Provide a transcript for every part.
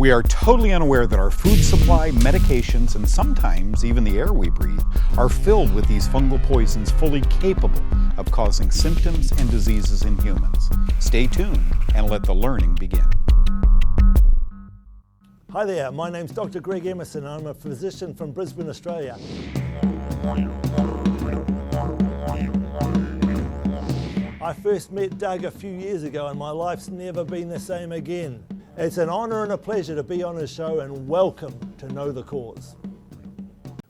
We are totally unaware that our food supply, medications, and sometimes even the air we breathe are filled with these fungal poisons fully capable of causing symptoms and diseases in humans. Stay tuned and let the learning begin. Hi there, my name's Dr. Greg Emerson. I'm a physician from Brisbane, Australia. I first met Doug a few years ago and my life's never been the same again. It's an honor and a pleasure to be on his show, and welcome to Know the Cause.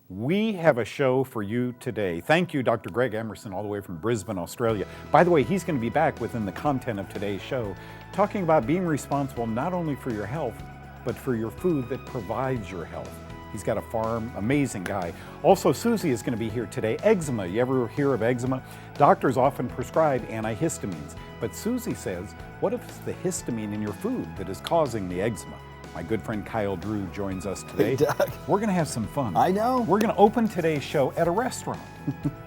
We have a show for you today. Thank you, Dr. Greg Emerson, all the way from Brisbane, Australia. By the way, he's going to be back within the content of today's show, talking about being responsible not only for your health, but for your food that provides your health. He's got a farm, amazing guy. Also, Susie is going to be here today. Eczema, you ever hear of eczema? Doctors often prescribe antihistamines, but Susie says, what if it's the histamine in your food that is causing the eczema? My good friend Kyle Drew joins us today. Hey, Doug. We're going to have some fun. I know. We're going to open today's show at a restaurant.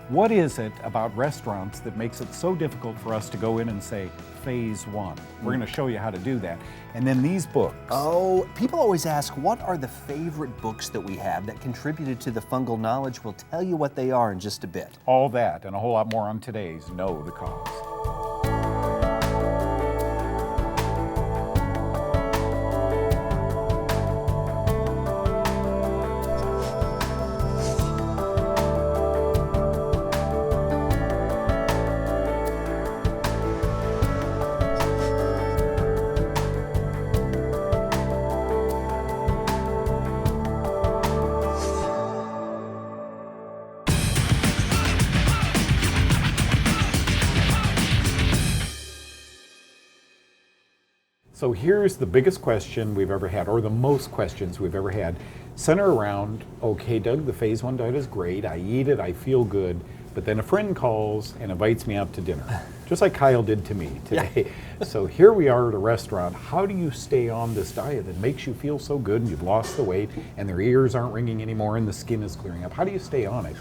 What is it about restaurants that makes it so difficult for us to go in and say, phase one? We're going to show you how to do that. And then these books. Oh, people always ask, what are the favorite books that we have that contributed to the fungal knowledge? We'll tell you what they are in just a bit. All that and a whole lot more on today's Know the Cause. So here's the biggest question we've ever had, or the most questions we've ever had, center around, okay, Doug, the phase one diet is great, I eat it, I feel good, but then a friend calls and invites me out to dinner, just like Kyle did to me today. Yeah. So here we are at a restaurant. How do you stay on this diet that makes you feel so good and you've lost the weight and their ears aren't ringing anymore and the skin is clearing up? How do you stay on it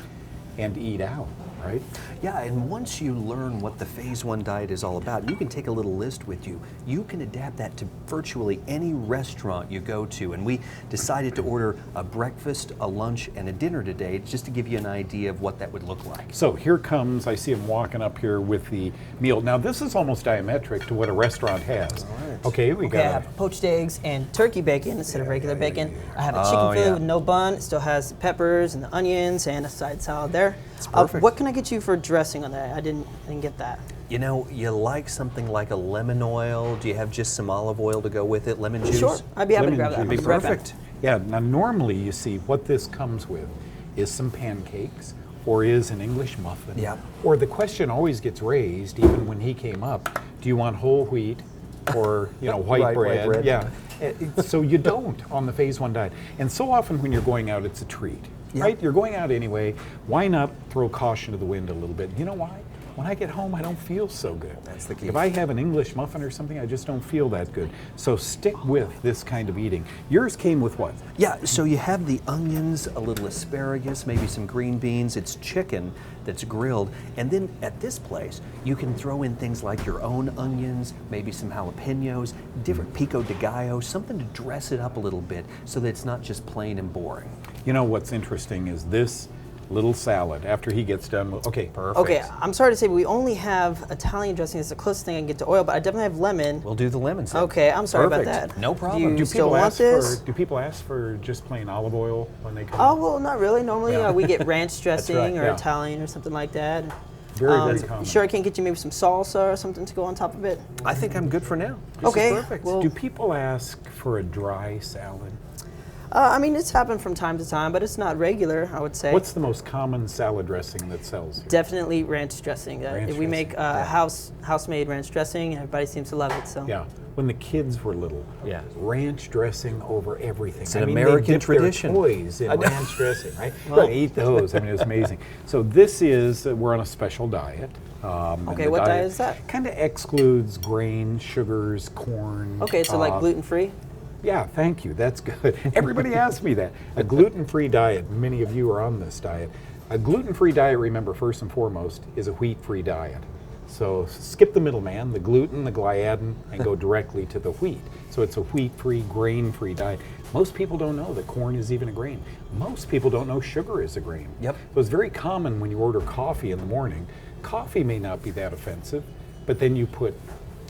and eat out? Right? Yeah, and once you learn what the phase one diet is all about, you can take a little list with you. You can adapt that to virtually any restaurant you go to. And we decided to order a breakfast, a lunch, and a dinner today, just to give you an idea of what that would look like. So here comes, I see him walking up here with the meal. Now this is almost diametric to what a restaurant has. All right. Okay, I have poached eggs and turkey bacon instead of regular bacon. I have a chicken fillet with no bun. It still has the peppers and the onions and a side salad there. It's perfect. What can I get you for dressing on that? I didn't get that. You know, you like something like a lemon oil. Do you have just some olive oil to go with it? Lemon juice? Sure, I'd be happy to grab that. Would be Right back. perfect. Yeah, now normally you see what this comes with is some pancakes or is an English muffin. Yeah. Or the question always gets raised, even when he came up, do you want whole wheat or white bread? White bread. Yeah. So you don't on the phase one diet. And so often when you're going out, it's a treat. Yeah. Right? You're going out anyway. Why not throw caution to the wind a little bit? You know why? When I get home, I don't feel so good. That's the key. If I have an English muffin or something, I just don't feel that good. So stick with this kind of eating. Yours came with what? Yeah, so you have the onions, a little asparagus, maybe some green beans. It's chicken that's grilled. And then at this place, you can throw in things like your own onions, maybe some jalapenos, different pico de gallo, something to dress it up a little bit so that it's not just plain and boring. You know what's interesting is this little salad after he gets done with, okay, perfect. Okay, I'm sorry to say, but we only have Italian dressing. It's the closest thing I can get to oil, but I definitely have lemon. We'll do the lemon salad. Okay, I'm sorry Perfect. about that. No problem. Do you still want this? Do people ask for just plain olive oil when they come? Oh, well, not really. Normally we get ranch dressing right, or yeah. Italian or something like that. Very common. Sure, I can't get you maybe some salsa or something to go on top of it? I think I'm good for now. This Okay. is perfect. Well, Do people ask for a dry salad? I mean, it's happened from time to time, but it's not regular, I would say. What's the most common salad dressing that sells here? Definitely ranch dressing. Ranch We make dressing, house-made ranch dressing, and everybody seems to love it. So. Yeah. When the kids were little, Yeah. ranch dressing over everything. It's an American they dipped tradition. Their toys in ranch dressing, right? Well, eat those. I mean, it was amazing. So this is, we're on a special diet. Okay, what diet is that? Kind of excludes grain, sugars, corn. Okay, so like gluten-free? Yeah, thank you. That's good. Everybody asks me that. A gluten-free diet, many of you are on this diet. A gluten-free diet, remember, first and foremost, is a wheat-free diet. So skip the middleman, the gluten, the gliadin, and go directly to the wheat. So it's a wheat-free, grain-free diet. Most people don't know that corn is even a grain. Most people don't know sugar is a grain. Yep. So it's very common when you order coffee in the morning. Coffee may not be that offensive, but then you put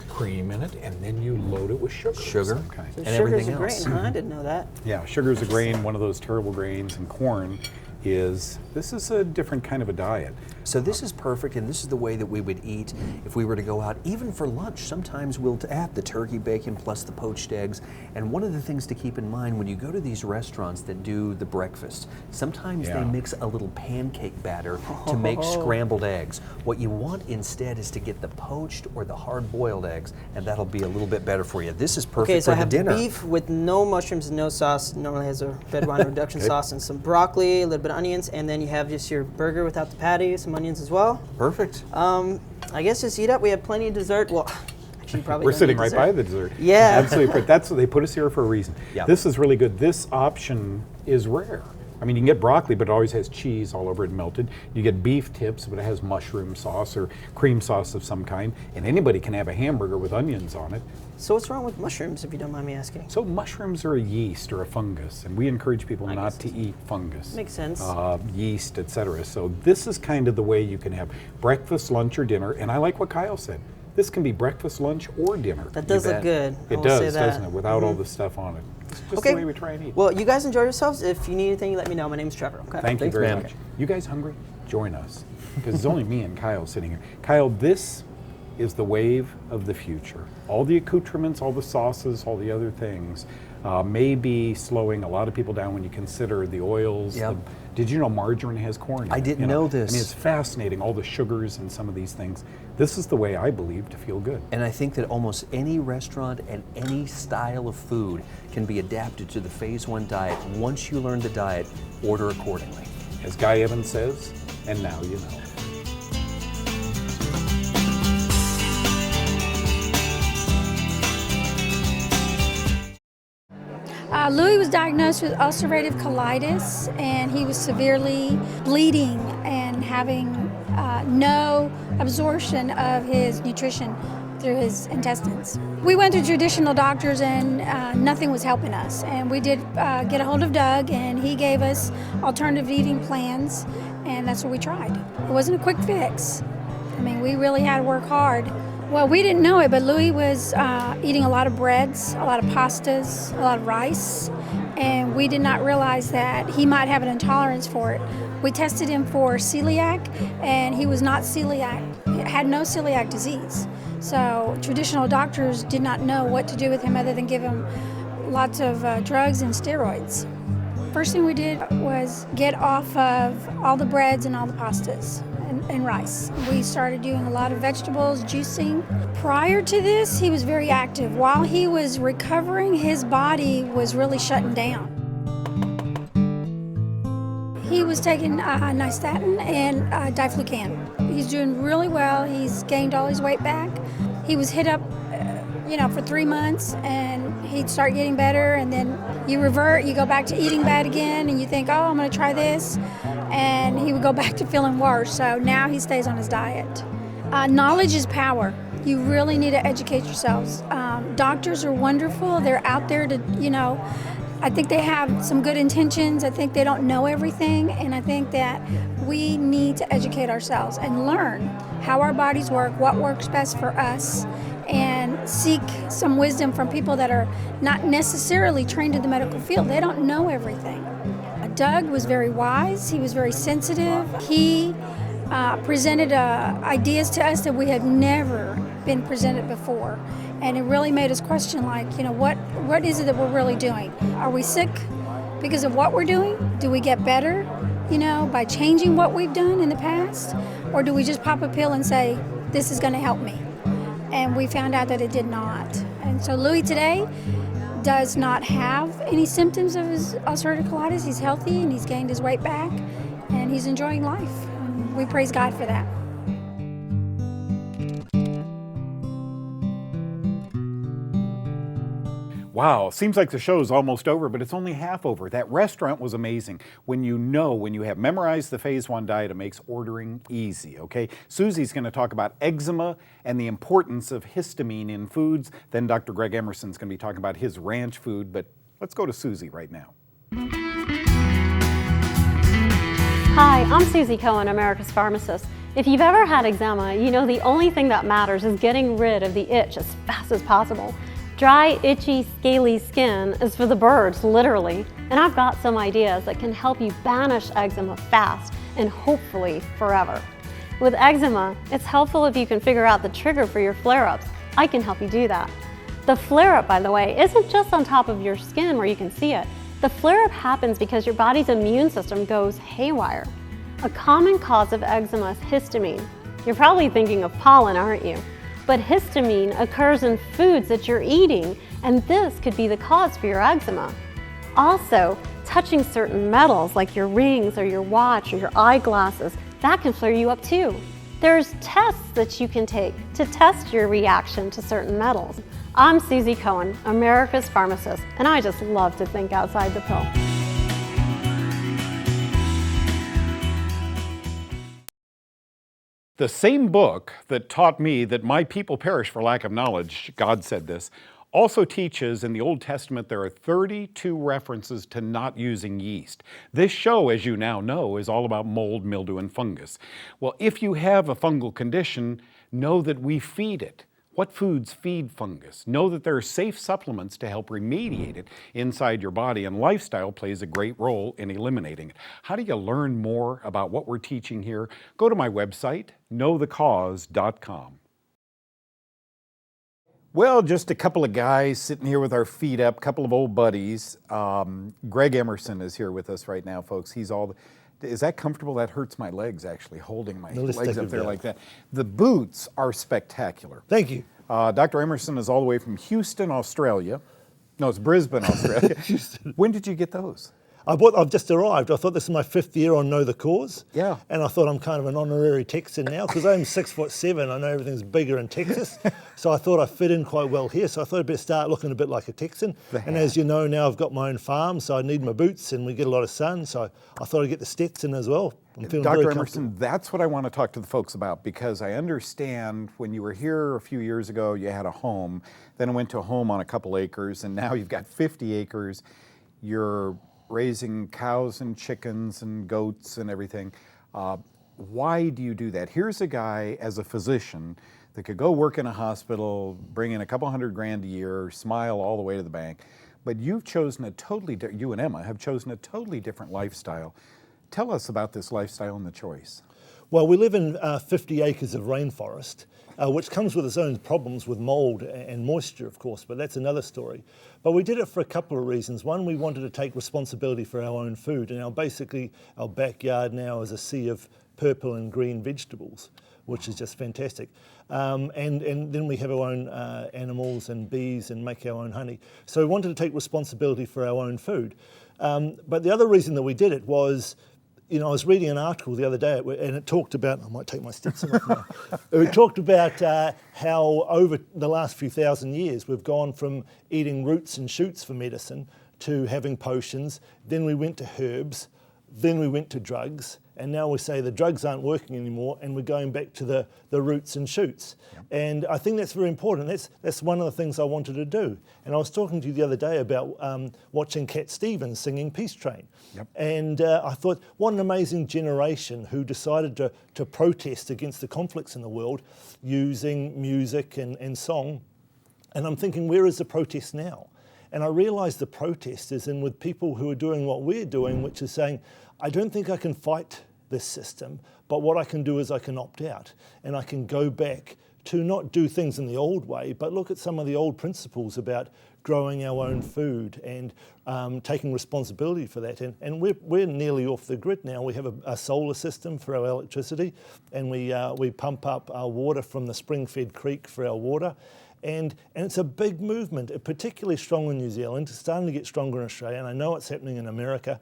cream in it, and then you load it with sugar. Sugar. Of some kind. So And sugar's everything a grain, else. huh? I didn't know that. Yeah, sugar is a grain, one of those terrible grains, and corn is, this is a different kind of a diet. So this is perfect, and this is the way that we would eat if we were to go out, even for lunch. Sometimes we'll add the turkey bacon plus the poached eggs. And one of the things to keep in mind when you go to these restaurants that do the breakfast, sometimes they Yeah. mix a little pancake batter to make scrambled eggs. What you want instead is to get the poached or the hard-boiled eggs, and that'll be a little bit better for you. This is perfect Okay, so for I have the dinner. beef with no mushrooms and no sauce. It normally has a red wine reduction Good. sauce and some broccoli, a little bit of onions, and then you have just your burger without the patty, some onions as well. Perfect. I guess just eat up. We have plenty of dessert. Well, actually, probably We're don't sitting need right dessert. by the dessert. Yeah. Absolutely. That's they put us here for a reason. Yeah. This is really good. This option is rare. I mean, you can get broccoli, but it always has cheese all over it melted. You get beef tips, but it has mushroom sauce or cream sauce of some kind. And anybody can have a hamburger with onions on it. So what's wrong with mushrooms, if you don't mind me asking? So mushrooms are a yeast or a fungus, and we encourage people I not guess to eat fungus. Makes sense. Yeast, etc. So this is kind of the way you can have breakfast, lunch, or dinner. And I like what Kyle said. This can be breakfast, lunch, or dinner. That does look bet. good. I It will say does, that. doesn't it? Without all the stuff on it. It's just Okay. the way we try and eat. Well, you guys enjoy yourselves. If you need anything, let me know. My name's Trevor. Okay. Thank you Thanks, very man. much. You guys hungry? Join us. Because it's only me and Kyle sitting here. Kyle, this is the wave of the future. All the accoutrements, all the sauces, all the other things may be slowing a lot of people down when you consider the oils. Yep. Did you know margarine has corn in I it, didn't you know this. I mean, it's fascinating, all the sugars and some of these things. This is the way I believe to feel good. And I think that almost any restaurant and any style of food can be adapted to the Phase 1 diet. Once you learn the diet, order accordingly. As Guy Evans says, and now you know. Louis was diagnosed with ulcerative colitis, and he was severely bleeding and having no absorption of his nutrition through his intestines. We went to traditional doctors, and nothing was helping us. And we did get a hold of Doug, and he gave us alternative eating plans, and that's what we tried. It wasn't a quick fix. I mean, we really had to work hard. Well, we didn't know it, but Louis was eating a lot of breads, a lot of pastas, a lot of rice, and we did not realize that he might have an intolerance for it. We tested him for celiac, and he was not celiac, had no celiac disease. So traditional doctors did not know what to do with him other than give him lots of drugs and steroids. First thing we did was get off of all the breads and all the pastas and rice. We started doing a lot of vegetables, juicing. Prior to this, he was very active. While he was recovering, his body was really shutting down. He was taking nystatin and diflucan. He's doing really well. He's gained all his weight back. He was hit up for 3 months, and he'd start getting better, and then you revert, you go back to eating bad again, and you think, oh, I'm going to try this, and he would go back to feeling worse. So now he stays on his diet. Knowledge is power. You really need to educate yourselves. Doctors are wonderful. They're out there to, I think they have some good intentions. I think they don't know everything, and I think that we need to educate ourselves and learn how our bodies work, what works best for us, and seek some wisdom from people that are not necessarily trained in the medical field. They don't know everything. Doug was very wise. He was very sensitive. He presented ideas to us that we had never been presented before. And it really made us question, what is it that we're really doing? Are we sick because of what we're doing? Do we get better, by changing what we've done in the past? Or do we just pop a pill and say, this is going to help me? And we found out that it did not. And so Louis today does not have any symptoms of his ulcerative colitis. He's healthy, and he's gained his weight back, and he's enjoying life. And we praise God for that. Wow, seems like the show's almost over, but it's only half over. That restaurant was amazing. When you have memorized the phase 1 diet, it makes ordering easy, okay? Susie's gonna talk about eczema and the importance of histamine in foods. Then Dr. Greg Emerson's gonna be talking about his ranch food, but let's go to Susie right now. Hi, I'm Susie Cohen, America's Pharmacist. If you've ever had eczema, you know the only thing that matters is getting rid of the itch as fast as possible. Dry, itchy, scaly skin is for the birds, literally, and I've got some ideas that can help you banish eczema fast and hopefully forever. With eczema, it's helpful if you can figure out the trigger for your flare-ups. I can help you do that. The flare-up, by the way, isn't just on top of your skin where you can see it. The flare-up happens because your body's immune system goes haywire. A common cause of eczema is histamine. You're probably thinking of pollen, aren't you? But histamine occurs in foods that you're eating, and this could be the cause for your eczema. Also, touching certain metals like your rings or your watch or your eyeglasses, that can flare you up too. There's tests that you can take to test your reaction to certain metals. I'm Susie Cohen, America's Pharmacist, and I just love to think outside the pill. The same book that taught me that my people perish for lack of knowledge, God said this, also teaches in the Old Testament there are 32 references to not using yeast. This show, as you now know, is all about mold, mildew, and fungus. Well, if you have a fungal condition, know that we feed it. What foods feed fungus? Know that there are safe supplements to help remediate it inside your body, and lifestyle plays a great role in eliminating it. How do you learn more about what we're teaching here? Go to my website, knowthecause.com. Well, just a couple of guys sitting here with our feet up, a couple of old buddies. Greg Emerson is here with us right now, folks. Is that comfortable? That hurts my legs, actually, holding my legs up there like that. The boots are spectacular. Thank you. Dr. Emerson is all the way from Houston, Australia. No, it's Brisbane, Australia. When did you get those? I've just arrived. I thought this is my 5th year on Know the Cause. Yeah. And I thought I'm kind of an honorary Texan now because I'm 6'7". I know everything's bigger in Texas. So I thought I fit in quite well here. So I thought I'd better start looking a bit like a Texan. And as you know, now I've got my own farm, so I need my boots and we get a lot of sun. So I thought I'd get the Stetson as well. I'm feeling Dr. very Emerson, that's what I want to talk to the folks about, because I understand when you were here a few years ago, you had a home, then went to a home on a couple acres, and now you've got 50 acres. You're raising cows and chickens and goats and everything. Why do you do that? Here's a guy as a physician that could go work in a hospital, bring in a couple $100,000 a year, smile all the way to the bank, but you've chosen you and Emma have chosen a totally different lifestyle. Tell us about this lifestyle and the choice. Well, we live in 50 acres of rainforest, which comes with its own problems with mold and moisture, of course, but that's another story. But we did it for a couple of reasons. One, we wanted to take responsibility for our own food, and basically our backyard now is a sea of purple and green vegetables, which is just fantastic. And then we have our own animals and bees and make our own honey. So we wanted to take responsibility for our own food. But the other reason that we did it was, I was reading an article the other day, and it talked about, I might take my Stetson off now. It talked about how over the last few thousand years, we've gone from eating roots and shoots for medicine to having potions, then we went to herbs, then we went to drugs, and now we say the drugs aren't working anymore, and we're going back to the roots and shoots. Yep. And I think that's very important. That's one of the things I wanted to do. And I was talking to you the other day about watching Cat Stevens singing Peace Train. Yep. And I thought, what an amazing generation who decided to protest against the conflicts in the world using music and song. And I'm thinking, where is the protest now? And I realised the protest is in with people who are doing what we're doing, which is saying, I don't think I can fight this system, but what I can do is I can opt out and I can go back to not do things in the old way, but look at some of the old principles about growing our own food and taking responsibility for that. And we're nearly off the grid now. We have a solar system for our electricity, and we pump up our water from the spring-fed creek for our water. And it's a big movement, particularly strong in New Zealand. It's starting to get stronger in Australia, and I know it's happening in America.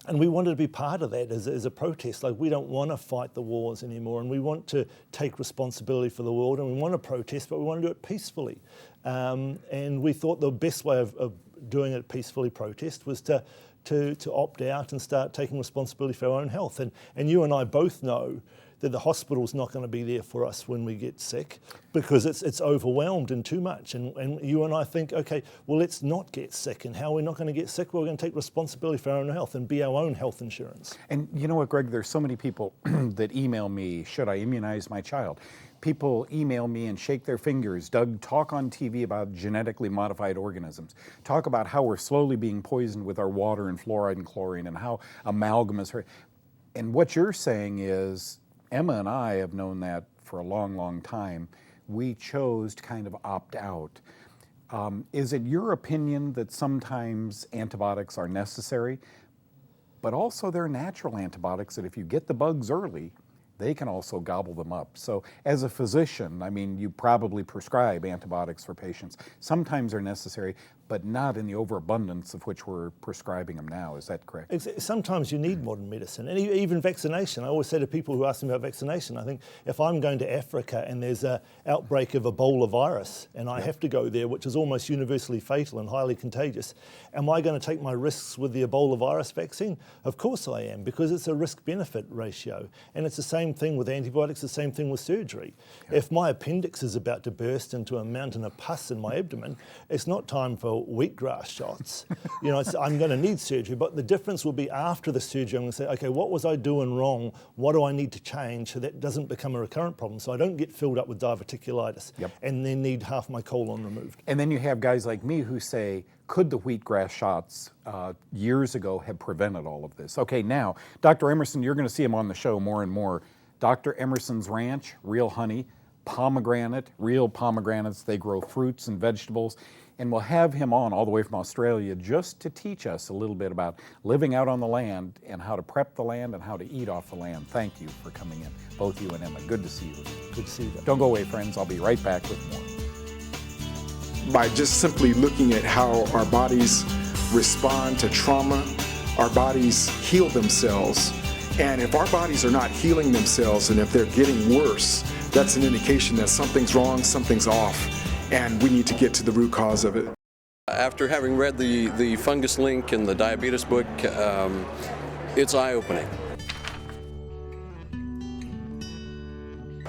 And we wanted to be part of that as a protest. Like, we don't want to fight the wars anymore, and we want to take responsibility for the world, and we want to protest, but we want to do it peacefully. And we thought the best way of doing it peacefully, protest, was to opt out and start taking responsibility for our own health. And you and I both know that the hospital's not going to be there for us when we get sick, because it's overwhelmed and too much. And you and I think, okay, well, let's not get sick. And how are we not going to get sick? Well, we're going to take responsibility for our own health and be our own health insurance. And you know what, Greg, there's so many people that email me, should I immunize my child? People email me and shake their fingers. Doug, talk on TV about genetically modified organisms. Talk about how we're slowly being poisoned with our water and fluoride and chlorine, and how amalgam is hurt. And what you're saying is, Emma and I have known that for a long, long time. We chose to kind of opt out. Is it your opinion that sometimes antibiotics are necessary, but also they're natural antibiotics that if you get the bugs early, they can also gobble them up? So as a physician, I mean, you probably prescribe antibiotics for patients. Sometimes they're necessary, but not in the overabundance of which we're prescribing them now. Is that correct? Sometimes you need modern medicine, and even vaccination. I always say to people who ask me about vaccination, I think if I'm going to Africa and there's an outbreak of Ebola virus and I have to go there, which is almost universally fatal and highly contagious, am I going to take my risks with the Ebola virus vaccine? Of course I am, because it's a risk-benefit ratio. And it's the same thing with antibiotics, the same thing with surgery. Yeah. If my appendix is about to burst into a mountain of pus in my abdomen, it's not time for wheatgrass shots. You know, I'm going to need surgery, but the difference will be after the surgery. I'm going to say, okay, what was I doing wrong? What do I need to change so that doesn't become a recurrent problem, so I don't get filled up with diverticulitis and then need half my colon removed? And then you have guys like me who say, could the wheatgrass shots years ago have prevented all of this? Okay, now, Dr. Emerson, you're going to see him on the show more and more. Dr. Emerson's Ranch, real honey, pomegranate, real pomegranates. They grow fruits and vegetables. And we'll have him on all the way from Australia just to teach us a little bit about living out on the land and how to prep the land and how to eat off the land. Thank you for coming in, both you and Emma. Good to see you. Good to see you. Don't go away, friends. I'll be right back with more. By just simply looking at how our bodies respond to trauma, our bodies heal themselves. And if our bodies are not healing themselves and if they're getting worse, that's an indication that something's wrong, something's off, and we need to get to the root cause of it. After having read the Fungus Link and the diabetes book, it's eye-opening.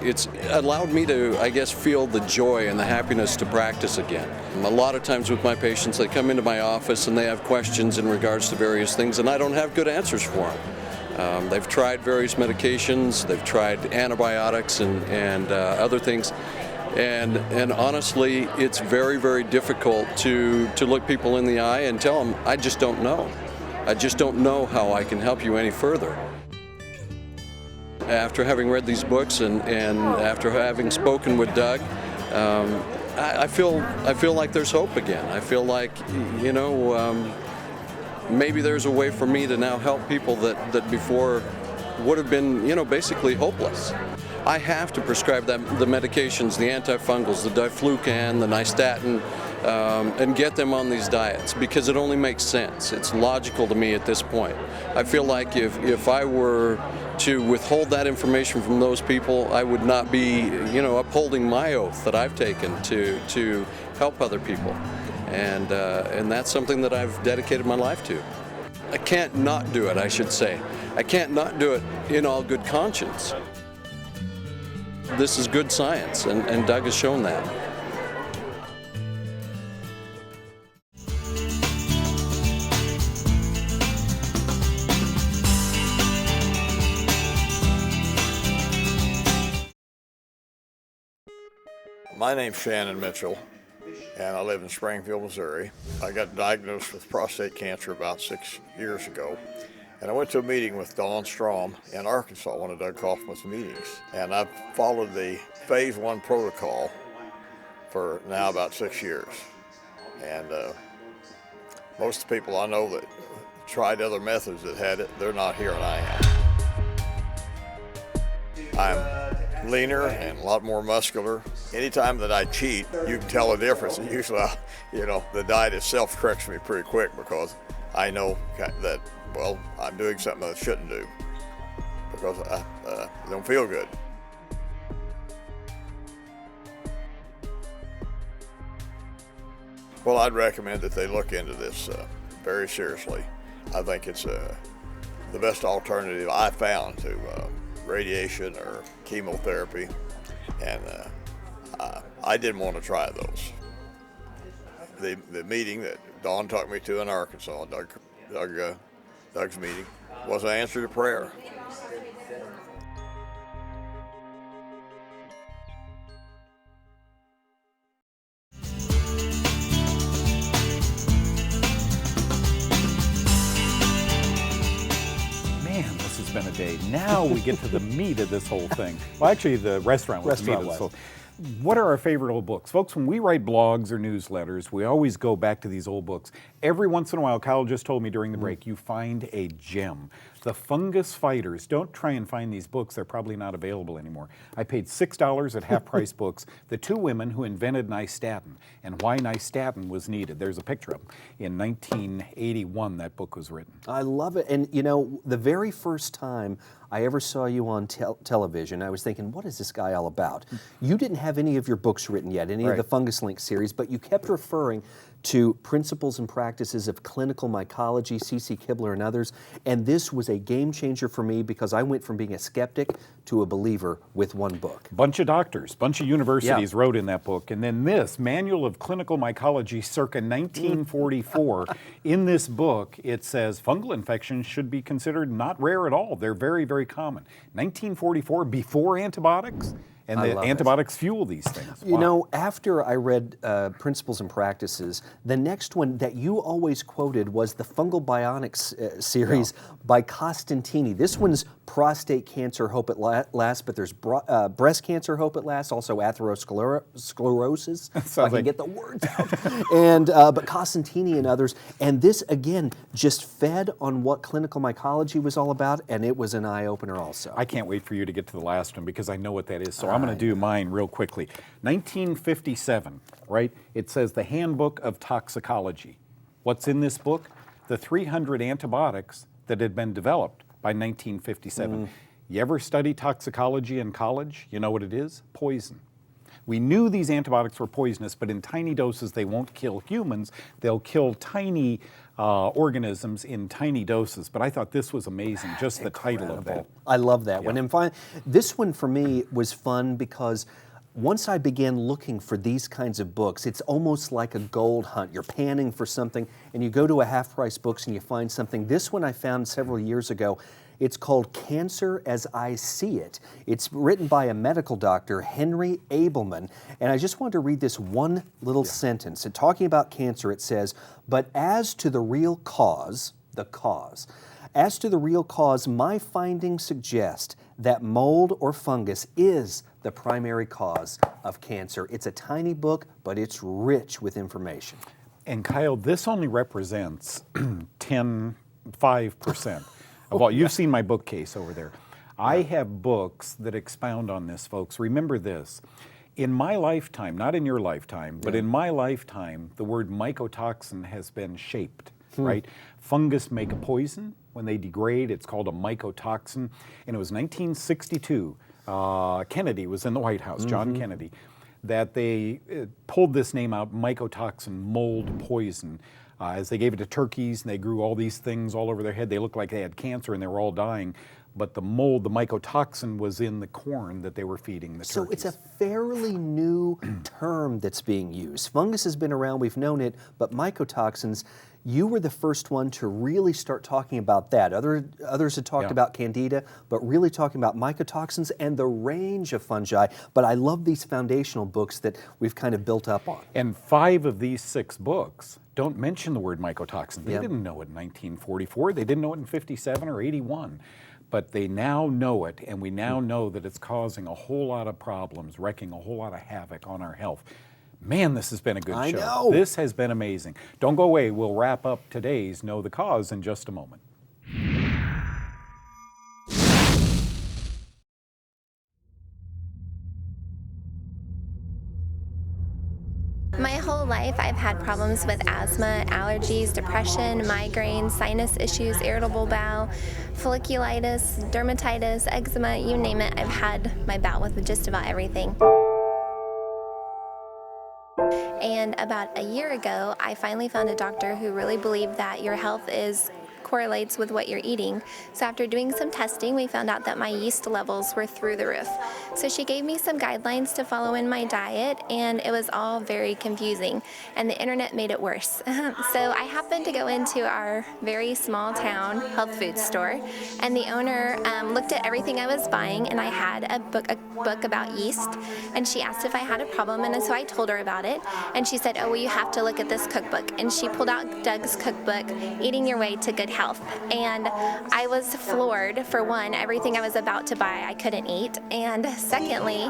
It's allowed me to, I guess, feel the joy and the happiness to practice again. A lot of times with my patients, they come into my office and they have questions in regards to various things, and I don't have good answers for them. They've tried various medications, they've tried antibiotics and other things. And honestly, it's very, very difficult to look people in the eye and tell them, I just don't know. I just don't know how I can help you any further. After having read these books and after having spoken with Doug, I feel like there's hope again. I feel like, you know, maybe there's a way for me to now help people that before would have been, you know, basically hopeless. I have to prescribe the medications, the antifungals, the diflucan, the nystatin, and get them on these diets because it only makes sense. It's logical to me at this point. I feel like if I were to withhold that information from those people, I would not be, you know, upholding my oath that I've taken to help other people. And that's something that I've dedicated my life to. I can't not do it, I should say. I can't not do it in all good conscience. This is good science, and Doug has shown that. My name's Shannon Mitchell, and I live in Springfield, Missouri. I got diagnosed with prostate cancer about 6 years ago. And I went to a meeting with Dawn Strom in Arkansas, one of Doug Kaufman's meetings. And I've followed the phase 1 protocol for now about 6 years. And most people I know that tried other methods that had it, they're not here and I am. I'm leaner and a lot more muscular. Anytime that I cheat, you can tell the difference. And usually, you know, the diet itself corrects me pretty quick because I know that, well, I'm doing something I shouldn't do because I don't feel good. Well, I'd recommend that they look into this very seriously. I think it's the best alternative I found to radiation or chemotherapy, and I didn't want to try those. The meeting that Dawn took me to in Arkansas, Doug's meeting, was an answer to prayer. Man, this has been a day. Now we get to the meat of this whole thing. Well, actually, the restaurant was the meat of this whole. What are our favorite old books? Folks, when we write blogs or newsletters, we always go back to these old books. Every once in a while, Kyle just told me during the break, you find a gem. The Fungus Fighters. Don't try and find these books. They're probably not available anymore. I paid $6 at Half Price Books. The two women who invented nystatin and why nystatin was needed. There's a picture of them. In 1981, that book was written. I love it. And you know, the very first time I ever saw you on television, I was thinking, what is this guy all about? You didn't have any of your books written yet, any of the Fungus Link series, but you kept referring to Principles and Practices of Clinical Mycology, C.C. Kibler and others, and this was a game changer for me because I went from being a skeptic to a believer with one book. Bunch of doctors, bunch of universities wrote in that book, and then this, Manual of Clinical Mycology circa 1944, in this book it says fungal infections should be considered not rare at all. They're very, very common. 1944, before antibiotics? And the antibiotics fuel these things. You know, after I read Principles and Practices, the next one that you always quoted was the Fungal Bionics series by Costantini. This one's prostate cancer, hope at last, but there's breast cancer, hope at last, also atherosclerosis, if I can get the words out, and but Costantini and others. And this, again, just fed on what clinical mycology was all about, and it was an eye-opener also. I can't wait for you to get to the last one because I know what that is, so I'm going to do mine real quickly. 1957, right? It says the Handbook of Toxicology. What's in this book? The 300 antibiotics that had been developed by 1957. You ever study toxicology in college? You know what it is? Poison. We knew these antibiotics were poisonous, but in tiny doses they won't kill humans. They'll kill tiny organisms in tiny doses. But I thought this was amazing, just the title of that. I love that one. And this one for me was fun because once I began looking for these kinds of books, it's almost like a gold hunt. You're panning for something, and you go to a Half Price Books and you find something. This one I found several years ago. It's called Cancer as I See It. It's written by a medical doctor, Henry Abelman, and I just wanted to read this one little sentence. And talking about cancer, it says, but as to the real cause, as to the real cause, my findings suggest that mold or fungus is the primary cause of cancer. It's a tiny book, but it's rich with information. And Kyle, this only represents 5%. Well, you've seen my bookcase over there. I have books that expound on this, folks. Remember this. In my lifetime, not in your lifetime, but in my lifetime, the word mycotoxin has been shaped, right? Fungus make a poison. When they degrade, it's called a mycotoxin. And it was 1962, Kennedy was in the White House, John Kennedy, that they pulled this name out, mycotoxin, mold poison. As they gave it to turkeys and they grew all these things all over their head, they looked like they had cancer and they were all dying. But the mold, the mycotoxin, was in the corn that they were feeding the turkeys. So it's a fairly new term that's being used. Fungus has been around, we've known it, but mycotoxins, you were the first one to really start talking about that. Others had talked about candida, but really talking about mycotoxins and the range of fungi. But I love these foundational books that we've kind of built up on. And 5 of these 6 books don't mention the word mycotoxin. They didn't know it in 1944. They didn't know it in 57 or 81. But they now know it, and we now know that it's causing a whole lot of problems, wreaking a whole lot of havoc on our health. Man, this has been a good show. I know. This has been amazing. Don't go away. We'll wrap up today's Know the Cause in just a moment. My whole life I've had problems with asthma, allergies, depression, migraines, sinus issues, irritable bowel, folliculitis, dermatitis, eczema, you name it. I've had my bout with just about everything. And about a year ago, I finally found a doctor who really believed that your health correlates with what you're eating. So after doing some testing, we found out that my yeast levels were through the roof. So she gave me some guidelines to follow in my diet, and it was all very confusing, and the internet made it worse. So I happened to go into our very small town health food store, and the owner looked at everything I was buying, and I had a book about yeast, and she asked if I had a problem, and so I told her about it, and she said, oh, well, you have to look at this cookbook. And she pulled out Doug's cookbook, Eating Your Way to Good Health. And I was floored. For one, everything I was about to buy I couldn't eat, and secondly,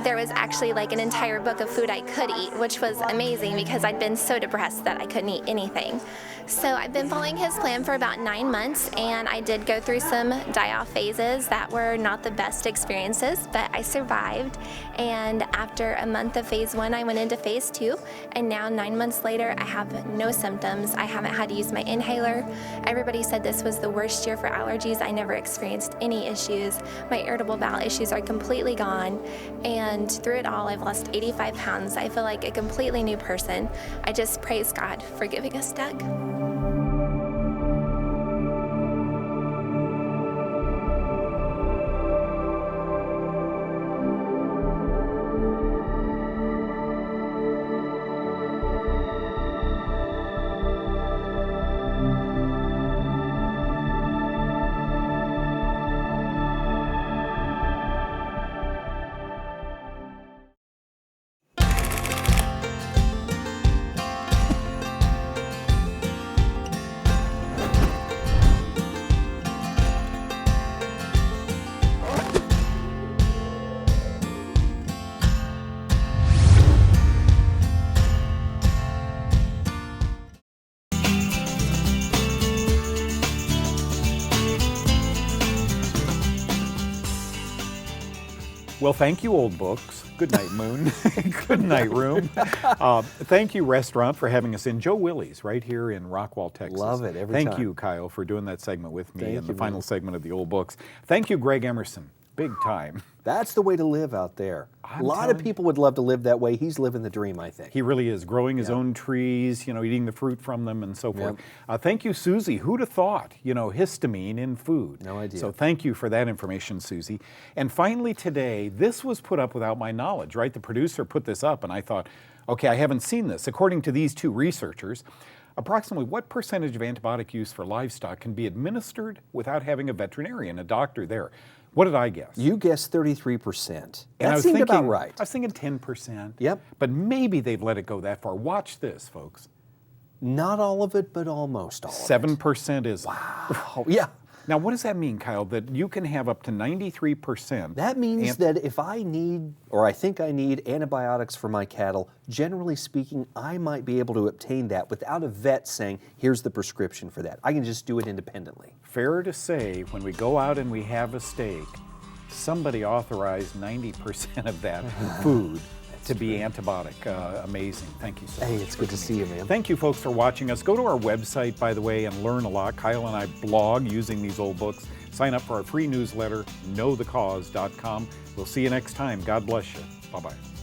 there was actually like an entire book of food I could eat, which was amazing because I'd been so depressed that I couldn't eat anything. So I've been following his plan for about 9 months, and I did go through some die-off phases that were not the best experiences, but I survived. And after a month of phase 1, I went into phase 2, and now 9 months later, I have no symptoms. I haven't had to use my inhaler. Everybody said this was the worst year for allergies. I never experienced any issues. My irritable bowel issues are completely gone, and through it all, I've lost 85 pounds. I feel like a completely new person. I just praise God for giving us Doug. Well, thank you, Old Books. Good night, Moon. Good night, Room. Thank you, Restaurant, for having us in. Joe Willie's right here in Rockwall, Texas. Love it every time. Thank you, Kyle, for doing that segment with me Thank and you, the final man. segment of the Old Books. Thank you, Greg Emerson. Big time. That's the way to live out there. I'm A lot of telling you. people would love to live that way. He's living the dream, I think. He really is, growing his own trees, you know, eating the fruit from them and so forth. Thank you, Susie. Who'd have thought, you know, histamine in food? No idea. So thank you for that information, Susie. And finally today, this was put up without my knowledge, right? The producer put this up and I thought, okay, I haven't seen this. According to these two researchers, approximately what percentage of antibiotic use for livestock can be administered without having a veterinarian, a doctor there? What did I guess? You guessed 33%. And I That was seemed thinking, about right. I was thinking 10%. Yep. But maybe they've let it go that far. Watch this, folks. Not all of it, but almost all of it. 7% is. Oh, yeah. Now, what does that mean, Kyle? That you can have up to 93%? That means that if I need, or I think I need, antibiotics for my cattle, generally speaking, I might be able to obtain that without a vet saying, here's the prescription for that. I can just do it independently. Fair to say, when we go out and we have a steak, somebody authorized 90% of that food to be antibiotic. Amazing. Thank you so much. Hey, it's good to see you, man. Thank you, folks, for watching us. Go to our website, by the way, and learn a lot. Kyle and I blog using these old books. Sign up for our free newsletter, knowthecause.com. We'll see you next time. God bless you. Bye-bye.